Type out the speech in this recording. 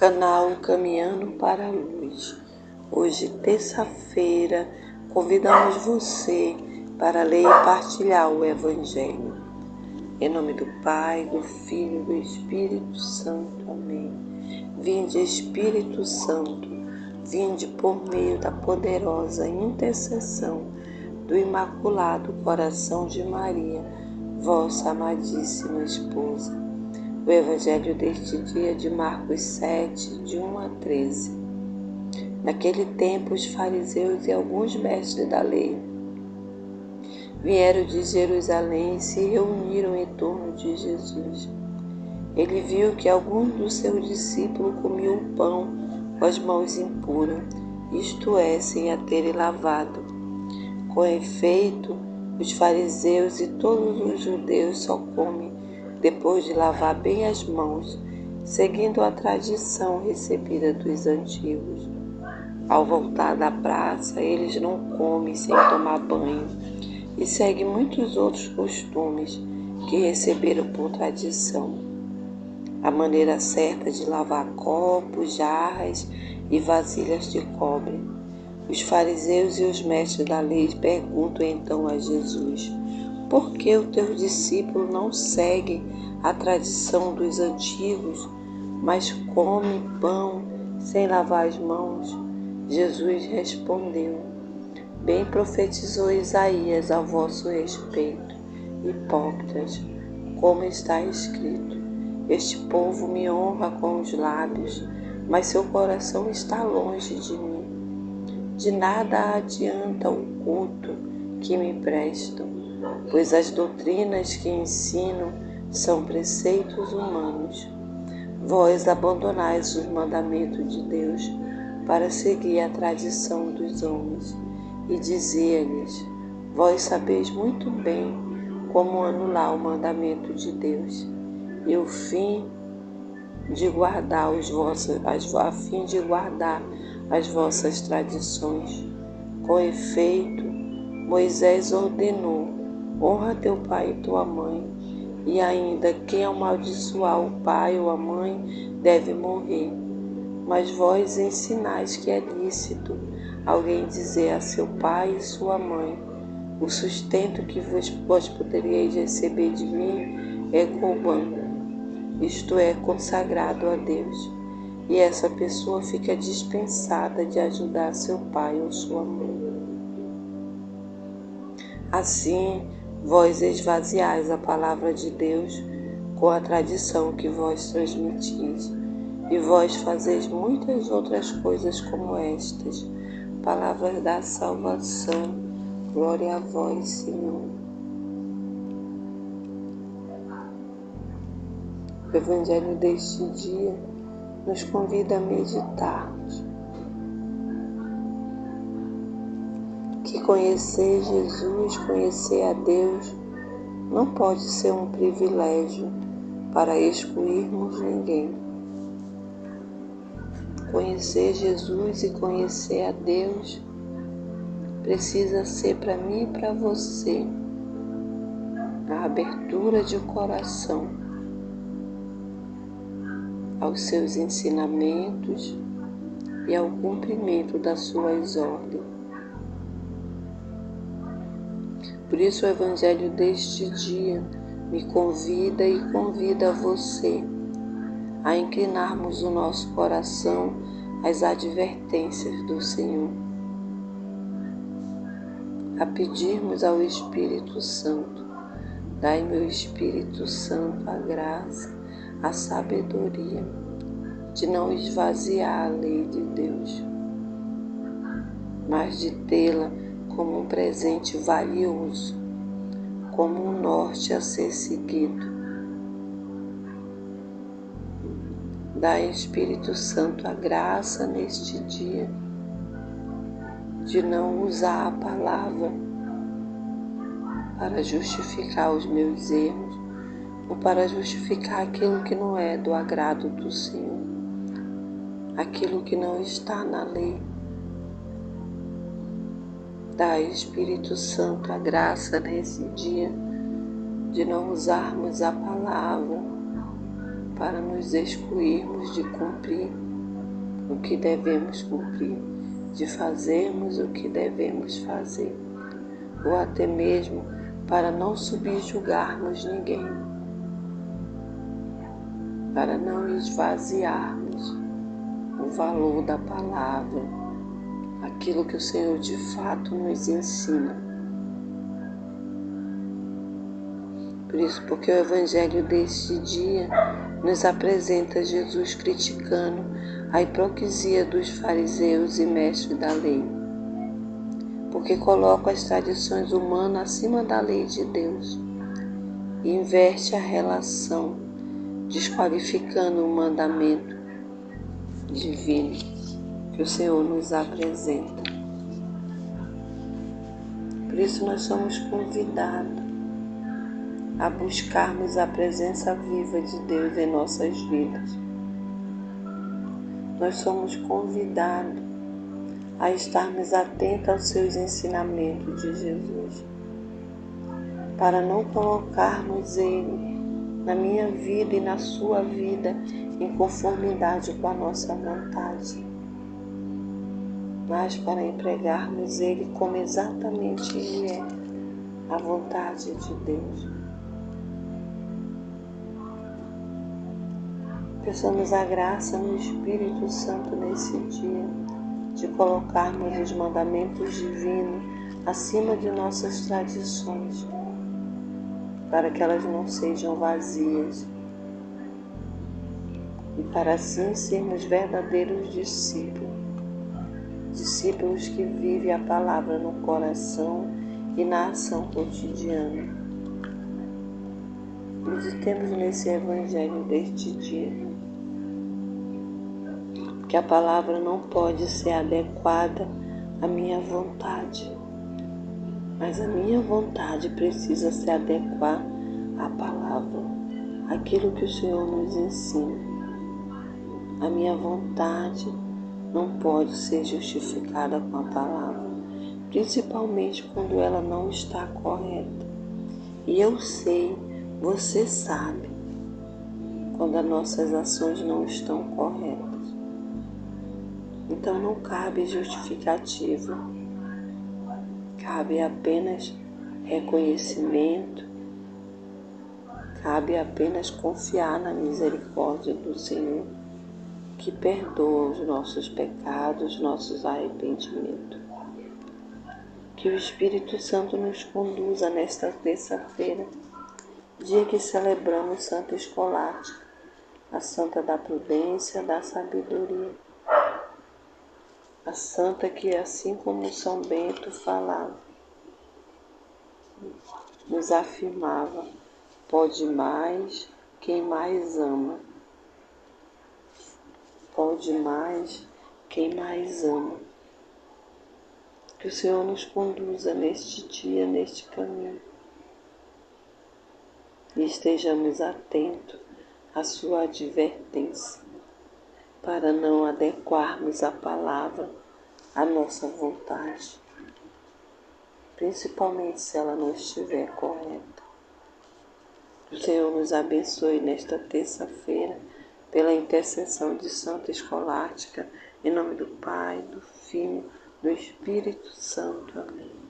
Canal Caminhando para a Luz. Hoje, terça-feira, convidamos você para ler e partilhar o Evangelho. Em nome do Pai, do Filho e do Espírito Santo. Amém. Vinde, Espírito Santo, vinde por meio da poderosa intercessão do Imaculado Coração de Maria, vossa amadíssima esposa. O Evangelho deste dia de Marcos 7, de 1 a 13. Naquele tempo, os fariseus e alguns mestres da lei vieram de Jerusalém e se reuniram em torno de Jesus. Ele viu que alguns dos seus discípulos comiam o pão com as mãos impuras, isto é, sem a terem lavado. Com efeito, os fariseus e todos os judeus só comem depois de lavar bem as mãos, seguindo a tradição recebida dos antigos. Ao voltar da praça, eles não comem sem tomar banho e seguem muitos outros costumes que receberam por tradição. A maneira certa de lavar copos, jarras e vasilhas de cobre. Os fariseus e os mestres da lei perguntam então a Jesus: por que os teus discípulos não seguem a tradição dos antigos, mas comem pão sem lavar as mãos? Jesus respondeu: bem profetizou Isaías a vosso respeito, hipócritas, como está escrito: este povo me honra com os lábios, mas seu coração está longe de mim. De nada adianta o culto que me prestam, pois as doutrinas que ensino são preceitos humanos. Vós abandonais os mandamentos de Deus para seguir a tradição dos homens. E dizia-lhes: vós sabeis muito bem como anular o mandamento de Deus, e o fim de guardar as vossas tradições. Com efeito, Moisés ordenou: honra teu pai e tua mãe, e ainda quem amaldiçoar o pai ou a mãe deve morrer. Mas vós ensinais que é lícito alguém dizer a seu pai e sua mãe: o sustento que vós poderíeis receber de mim é corbã, isto é, consagrado a Deus, e essa pessoa fica dispensada de ajudar seu pai ou sua mãe. Assim, vós esvaziais a palavra de Deus com a tradição que vós transmitis, e vós fazeis muitas outras coisas como estas. Palavras da salvação. Glória a vós, Senhor. O Evangelho deste dia nos convida a meditarmos que conhecer Jesus, conhecer a Deus, não pode ser um privilégio para excluirmos ninguém. Conhecer Jesus e conhecer a Deus precisa ser para mim e para você a abertura de coração aos seus ensinamentos e ao cumprimento das suas ordens. Por isso o Evangelho deste dia me convida e convida você a inclinarmos o nosso coração às advertências do Senhor, a pedirmos ao Espírito Santo: dai-me, Espírito Santo, a graça, a sabedoria de não esvaziar a lei de Deus, mas de tê-la como um presente valioso, como um norte a ser seguido. Dai, Espírito Santo, a graça neste dia de não usar a palavra para justificar os meus erros ou para justificar aquilo que não é do agrado do Senhor, aquilo que não está na lei. Dai, Espírito Santo, a graça nesse dia de não usarmos a palavra para nos excluirmos de cumprir o que devemos cumprir, de fazermos o que devemos fazer, ou até mesmo para não subjugarmos ninguém, para não esvaziarmos o valor da palavra, aquilo que o Senhor de fato nos ensina. Por isso, porque o Evangelho deste dia nos apresenta Jesus criticando a hipocrisia dos fariseus e mestres da lei, porque coloca as tradições humanas acima da lei de Deus e inverte a relação, desqualificando o mandamento divino que o Senhor nos apresenta. Por isso nós somos convidados a buscarmos a presença viva de Deus em nossas vidas. Nós somos convidados a estarmos atentos aos seus ensinamentos de Jesus, para não colocarmos Ele na minha vida e na sua vida em conformidade com a nossa vontade, mas para empregarmos Ele como exatamente Ele é, a vontade de Deus. Peçamos a graça no Espírito Santo nesse dia, de colocarmos os mandamentos divinos acima de nossas tradições, para que elas não sejam vazias, e para assim sermos verdadeiros discípulos, discípulos que vivem a palavra no coração e na ação cotidiana. Meditemos nesse Evangelho deste dia, que a palavra não pode ser adequada à minha vontade, mas a minha vontade precisa se adequar à palavra, aquilo que o Senhor nos ensina. A minha vontade não pode ser justificada com a palavra, principalmente quando ela não está correta. E eu sei, você sabe, quando as nossas ações não estão corretas. Então não cabe justificativa, cabe apenas reconhecimento, cabe apenas confiar na misericórdia do Senhor, que perdoa os nossos pecados, nossos arrependimentos. Que o Espírito Santo nos conduza nesta terça-feira, dia que celebramos Santa Escolástica, a Santa da Prudência, da Sabedoria, a Santa que, assim como São Bento falava, nos afirmava: pode mais quem mais ama. Pode mais quem mais ama. Que o Senhor nos conduza neste dia, neste caminho, e estejamos atentos à sua advertência, para não adequarmos a palavra à nossa vontade, principalmente se ela não estiver correta. Que o Senhor nos abençoe nesta terça-feira, pela intercessão de Santa Escolástica, em nome do Pai, do Filho, do Espírito Santo. Amém.